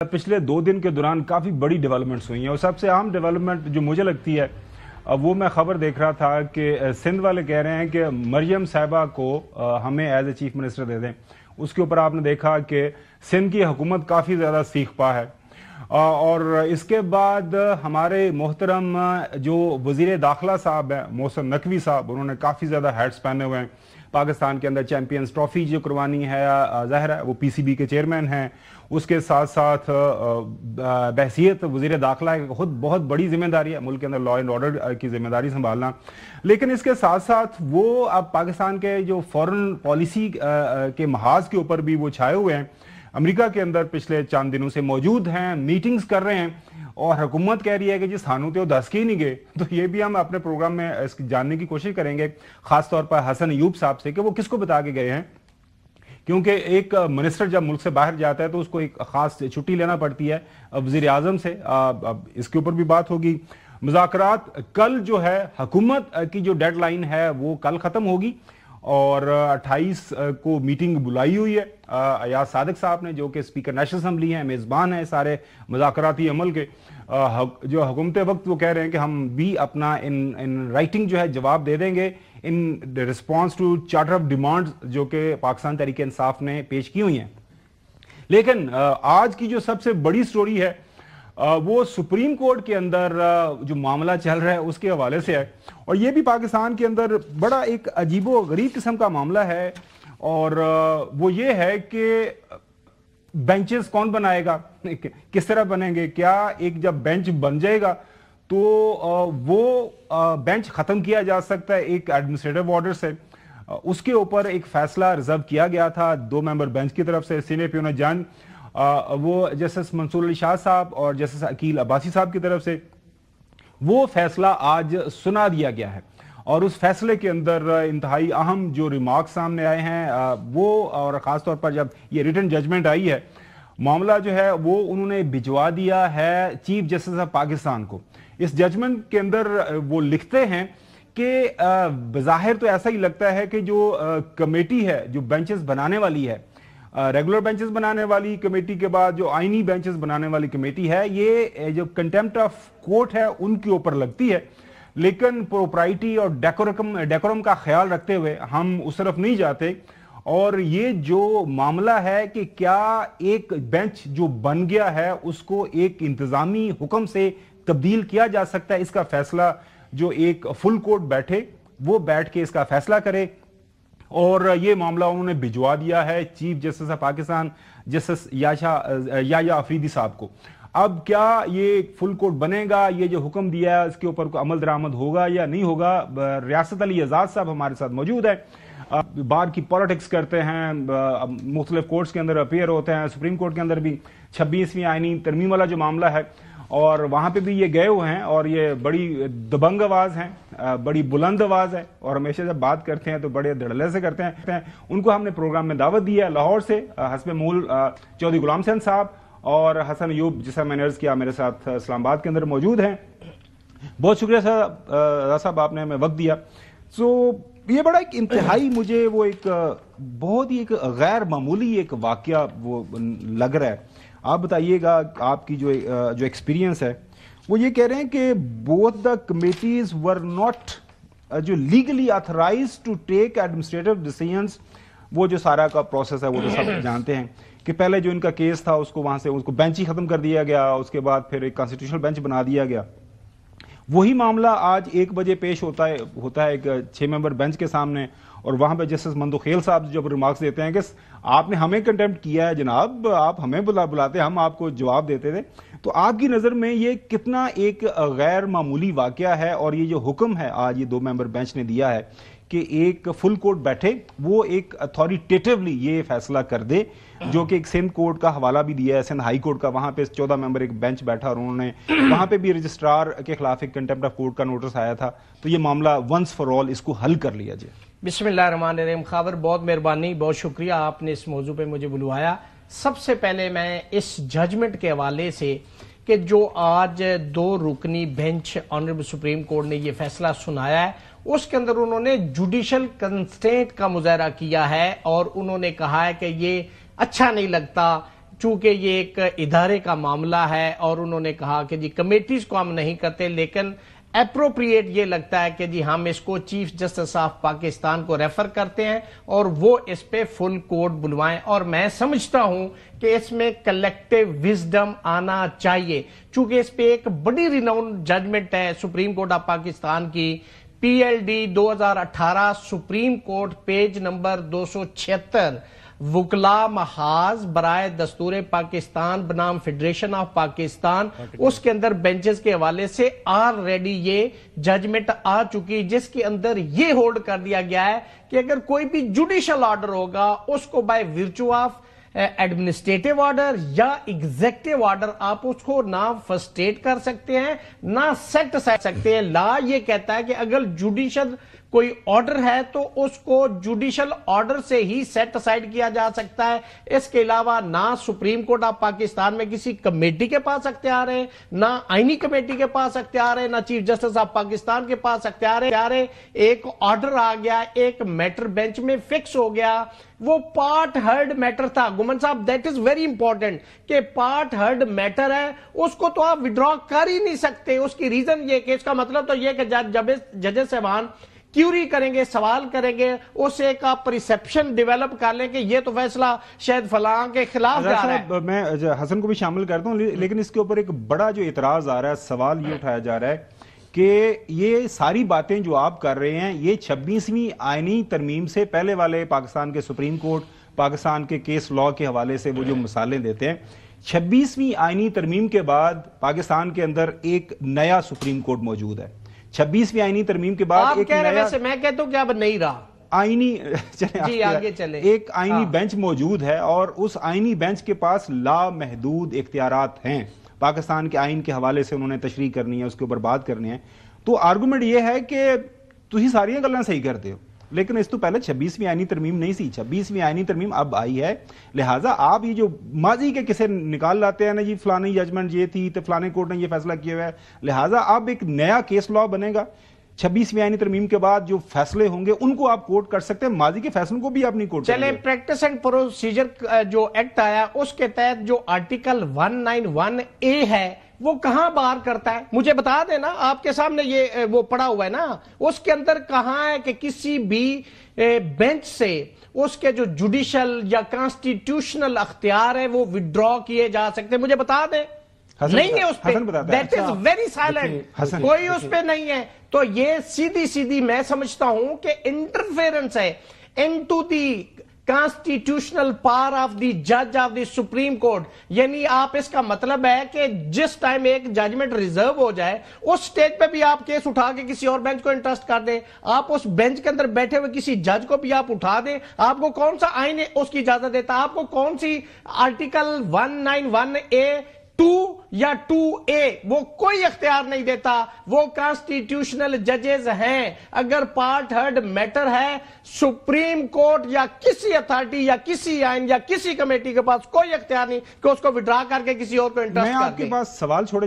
पिछले 2 दिन के दौरान काफ़ी बड़ी डेवलपमेंट्स हुई हैं और सबसे अहम डेवलपमेंट जो मुझे लगती है वो मैं ख़बर देख रहा था कि सिंध वाले कह रहे हैं कि मरियम साहिबा को हमें एज ए चीफ मिनिस्टर दे दें। उसके ऊपर आपने देखा कि सिंध की हुकूमत काफ़ी ज़्यादा सीख पा है और इसके बाद हमारे मोहतरम जो वज़ीर दाखिला साहब हैं मोहसिन नकवी साहब, उन्होंने काफ़ी ज़्यादा हैट्स पहने हुए हैं। पाकिस्तान के अंदर चैंपियंस ट्रॉफी जो करवानी है ज़ाहिर है वो पीसीबी के चेयरमैन हैं। उसके साथ साथ बहसीयत वज़ीर दाखिला खुद बहुत बड़ी जिम्मेदारी है, मुल्क के अंदर लॉ एंड ऑर्डर की जिम्मेदारी संभालना। लेकिन इसके साथ साथ वो अब पाकिस्तान के जो फॉरेन पॉलिसी के महाज के ऊपर भी वो छाए हुए हैं। अमेरिका के अंदर पिछले चंद दिनों से मौजूद हैं, मीटिंग्स कर रहे हैं और हुकूमत कह रही है कि जिस थानों तो दस के ही नहीं गए। तो ये भी हम अपने प्रोग्राम में जानने की कोशिश करेंगे, खासतौर पर हसन अयूब साहब से, कि वो किसको बता के गए हैं। क्योंकि एक मिनिस्टर जब मुल्क से बाहर जाता है तो उसको एक खास छुट्टी लेना पड़ती है वज़ीर आज़म से। अब इसके ऊपर भी बात होगी। मुज़ाकरात कल जो है हुकूमत की जो डेडलाइन है वो कल ख़त्म होगी और 28 को मीटिंग बुलाई हुई है अयाज सादिक साहब ने, जो कि स्पीकर नेशनल असम्बली हैं, मेज़बान हैं सारे मुज़ाकराती अमल के। जो हुकूमत वक्त वो कह रहे हैं कि हम भी अपना इन राइटिंग जो है जवाब दे देंगे in response to charter of demands जो कि पाकिस्तान तहरीक इंसाफ ने पेश की हुई हैं। लेकिन आज की जो सबसे बड़ी स्टोरी है वो सुप्रीम कोर्ट के अंदर जो मामला चल रहा है उसके हवाले से है और ये भी पाकिस्तान के अंदर बड़ा एक अजीबो गरीब किस्म का मामला है। और वो ये है कि बेंचेस कौन बनाएगा, किस तरह बनेंगे, क्या एक जब बेंच बन जाएगा तो वो बेंच खत्म किया जा सकता है एक एडमिनिस्ट्रेटिव ऑर्डर से। उसके ऊपर एक फैसला रिजर्व किया गया था 2 मेंबर बेंच की तरफ से, सीनियर प्यून जज वो जस्टिस मंसूर अली शाह साहब और जस्टिस अकील अब्बासी साहब की तरफ से। वो फैसला आज सुना दिया गया है और उस फैसले के अंदर इंतहाई अहम जो रिमार्क सामने आए हैं वो, और ख़ासतौर पर जब ये रिटन जजमेंट आई है, मामला जो है वो उन्होंने भिजवा दिया है चीफ जस्टिस ऑफ पाकिस्तान को। इस जजमेंट के अंदर वो लिखते हैं कि बज़ाहिर तो ऐसा ही लगता है कि जो कमेटी है जो बेंचेस बनाने वाली है, रेगुलर बेंचेस बनाने वाली कमेटी के बाद जो आईनी बेंचेस बनाने वाली कमेटी है, ये जो कंटेम्प्ट ऑफ कोर्ट है उनके ऊपर लगती है। लेकिन प्रोप्राइटी और डेकोरम का ख्याल रखते हुए हम उस तरफ नहीं जाते और ये जो मामला है कि क्या एक बेंच जो बन गया है उसको एक इंतजामी हुक्म से तब्दील किया जा सकता है, इसका फैसला जो एक फुल कोर्ट बैठे वो बैठ के इसका फैसला करे। और ये मामला उन्होंने भिजवा दिया है chief justice of Pakistan justice Yahya Afridi साहब को। अब क्या ये फुल कोर्ट बनेगा, ये जो हुक्म दिया है इसके ऊपर अमल दरामद होगा या नहीं होगा। रियासत अली एजाज साहब हमारे साथ मौजूद है, बार की पॉलिटिक्स करते हैं, मुख्तलिफ कोर्ट्स के अंदर अपीयर होते हैं, सुप्रीम कोर्ट के अंदर भी 26वीं आईनी तरमीम वाला जो मामला है और वहां पे भी ये गए हुए हैं और ये बड़ी दबंग आवाज हैं, बड़ी बुलंद आवाज है और हमेशा जब बात करते हैं तो बड़े धड़ल्ले से करते हैं। उनको हमने प्रोग्राम में दावत दी है। लाहौर से हस्ब मूल चौधरी गुलाम हुसैन साहब और हसन अयूब, जिसे मैंने अर्ज किया, मेरे साथ इस्लामाबाद के अंदर मौजूद हैं। बहुत शुक्रिया साहब आपने हमें वक्त दिया। ये बड़ा एक इंतहाई मुझे वो एक बहुत ही एक गैर मामूली एक वाकया वो लग रहा है। आप बताइएगा, आपकी जो एक्सपीरियंस है वो ये कह रहे हैं कि both the committees were not जो legally authorised to take administrative decisions. वो जो सारा का प्रोसेस है वो तो सब जानते हैं कि पहले जो इनका केस था उसको वहां से उसको बेंच ही खत्म कर दिया गया, उसके बाद फिर एक कॉन्स्टिट्यूशनल बेंच बना दिया गया। वही मामला आज 1 बजे पेश होता है एक 6 मेंबर बेंच के सामने और वहां पे जस्टिस मंदोखेल साहब जब रिमार्क्स देते हैं कि आपने हमें कंटेम्प्ट किया है जनाब, आप हमें बुलाते, हम आपको जवाब देते थे। तो आपकी नजर में ये कितना एक गैर मामूली वाकया है और ये जो हुक्म है आज ये 2 मेंबर बेंच ने दिया है कि एक फुल कोर्ट बैठे वो एक अथॉरिटेटिवली ये फैसला कर दे, जो कि एक सिंध कोर्ट का हवाला भी दिया है, सिंध हाई कोर्ट का, वहां पे 14 मेंबर एक बेंच बैठा और उन्होंने वहां पे भी रजिस्ट्रार के खिलाफ एक कंटेम्प्ट ऑफ कोर्ट का नोटिस आया था। तो ये मामला वंस फॉर ऑल इसको हल कर लिया जाए। बिस्मिल्लाहिर्रहमानिर्रहीम। खाबर, बहुत मेहरबानी, बहुत शुक्रिया आपने इस मौजू पे मुझे बुलवाया। सबसे पहले मैं इस जजमेंट के हवाले से कि जो आज 2 रुकनी बेंच ऑनरेबल सुप्रीम कोर्ट ने ये फैसला सुनाया है, उसके अंदर उन्होंने जुडिशल कंस्ट्रेंट का मुजाहरा किया है और उन्होंने कहा है कि ये अच्छा नहीं लगता چونکہ یہ ایک ادارے کا معاملہ ہے اور انہوں نے کہا کہ جی کمیٹیز کو ہم نہیں کرتے، لیکن اپروپریٹ یہ لگتا ہے کہ جی ہم اس کو چیف جسٹس آف پاکستان کو ریفر کرتے ہیں اور وہ اس پہ فل کورٹ بلوائیں، اور میں سمجھتا ہوں کہ اس میں کلیکٹیو وزڈم آنا چاہیے، چونکہ اس پہ ایک بڑی ریناؤنڈ ججمنٹ ہے سپریم کورٹ آف پاکستان کی، P L D 2018 supreme court page number 276، وکلا محاذ برائے دستور پاکستان بنام فیڈریشن آف پاکستان، اس کے اندر بینچز کے حوالے سے آلریڈی یہ ججمنٹ آ چکی، جس کے اندر یہ ہولڈ کر دیا گیا ہے کہ اگر کوئی بھی جوڈیشل آرڈر ہوگا اس کو by virtue of administrative order یا ایگزیکٹو آرڈر آپ اس کو نہ فرسٹریٹ کر سکتے ہیں نہ سیٹ سکتے ہیں۔ لا یہ کہتا ہے کہ اگر جوڈیشل کوئی آرڈر ہے تو اس کو جوڈیشل آرڈر سے ہی سیٹ اسائیڈ کیا جا سکتا ہے، اس کے علاوہ نہ سپریم کورٹ آف پاکستان میں کسی کمیٹی کے پاس اختیار ہے، نہ آئینی کمیٹی کے پاس اختیار ہے، نہ چیف جسٹس آف پاکستان کے پاس اختیار ہے۔ ایک آرڈر آ گیا، ایک میٹر بینچ میں فکس ہو گیا، وہ پارٹ ہرڈ میٹر تھا۔ گومن صاحب دیٹ از ویری امپورٹنٹ کہ پارٹ ہرڈ میٹر ہے، اس کو تو آپ وڈرا کر ہی نہیں سکتے۔ اس کی ریزن یہ کہ اس کا مطلب تو یہ کہ ججز صاحبان کیوری کریں گے، سوال کریں گے، اس ایک آپ پرسیپشن ڈیولپ کر لیں کہ یہ تو فیصلہ شاید فلاں کے خلاف جا رہا ہے۔ میں حسن کو بھی شامل کرتا ہوں، لیکن اس کے اوپر ایک بڑا جو اعتراض آ رہا ہے، سوال یہ اٹھایا جا رہا ہے کہ یہ ساری باتیں جو آپ کر رہے ہیں یہ 26ویں آئینی ترمیم سے پہلے والے پاکستان کے سپریم کورٹ، پاکستان کے کیس لاء کے حوالے سے وہ جو مثالیں دیتے ہیں، 26ویں آئینی ترمیم کے بعد پاکستان کے اندر ایک نیا سپریم کورٹ موجود ہے۔ 26ویں آئینی ترمیم کے بعد آپ کہہ رہے ہیں، ویسے میں کہتا ہوں کہ اب نہیں رہا آئینی جی آگے چلے، ایک آئینی بینچ موجود ہے اور اس آئینی بینچ کے پاس لامحدود اختیارات ہیں۔ پاکستان کے آئین کے حوالے سے انہوں نے تشریح کرنی ہے، اس کے اوپر بات کرنی ہے۔ تو آرگومنٹ یہ ہے کہ تسی ساری گلاں صحیح کرتے ہو، لیکن اس تو پہلے 26ویں آئینی ترمیم نہیں سی، 26ویں آئینی ترمیم اب آئی ہے، لہٰذا آپ یہ جو ماضی کے قصے نکال لاتے ہیں نا، جی فلانی ججمنٹ یہ تھی تو فلانے کورٹ نے یہ فیصلہ کیا ہوا ہے، لہٰذا اب ایک نیا کیس لاء بنے گا۔ 26ویں آئینی ترمیم کے بعد جو فیصلے ہوں گے ان کو آپ کوٹ کر سکتے ہیں، ماضی کے فیصلوں کو بھی آپ نہیں کوٹ کریں گے۔ چلیں پریکٹس اینڈ پروسیجر جو ایکٹ آیا اس کے تحت جو آرٹیکل 191A ہے وہ کہاں بار کرتا ہے؟ مجھے بتا دینا، آپ کے سامنے یہ وہ پڑا ہوا ہے نا، اس کے اندر کہاں ہے کہ کسی بھی بینچ سے اس کے جو جوڈیشل یا کانسٹیٹیوشنل اختیار ہے وہ وڈرا کیے جا سکتے؟ مجھے بتا دیں، نہیں ہے اس پہ، دیٹ از ویری سائلنٹ، کوئی اس پہ نہیں ہے۔ تو یہ سیدھی میں سمجھتا ہوں کہ انٹرفیرنس ہے into the constitutional power of the جج آف دی سپریم کورٹ، یعنی آپ اس کا مطلب ہے کہ جس ٹائم ایک ججمنٹ ریزرو ہو جائے اس سٹیج پہ بھی آپ کیس اٹھا کے کسی اور بینچ کو انٹرسٹ کر دیں، آپ اس بینچ کے اندر بیٹھے ہوئے کسی جج کو بھی آپ اٹھا دیں، آپ کو کون سا آئین اس کی اجازت دیتا؟ آپ کو کون سی آرٹیکل 191A 2 یا 2A وہ کوئی اختیار نہیں دیتا، وہ کانسٹیٹیوشنل ججز ہیں۔ اگر پارٹ ہرڈ میٹر ہے، سپریم کورٹ یا کسی اتھارٹی یا کسی آئین یا کسی کمیٹی کے پاس کوئی اختیار نہیں کہ اس کو وڈرا کر کے کسی اور کو انٹرسٹ کر دے۔ میں آپ کے پاس سوال چھوڑے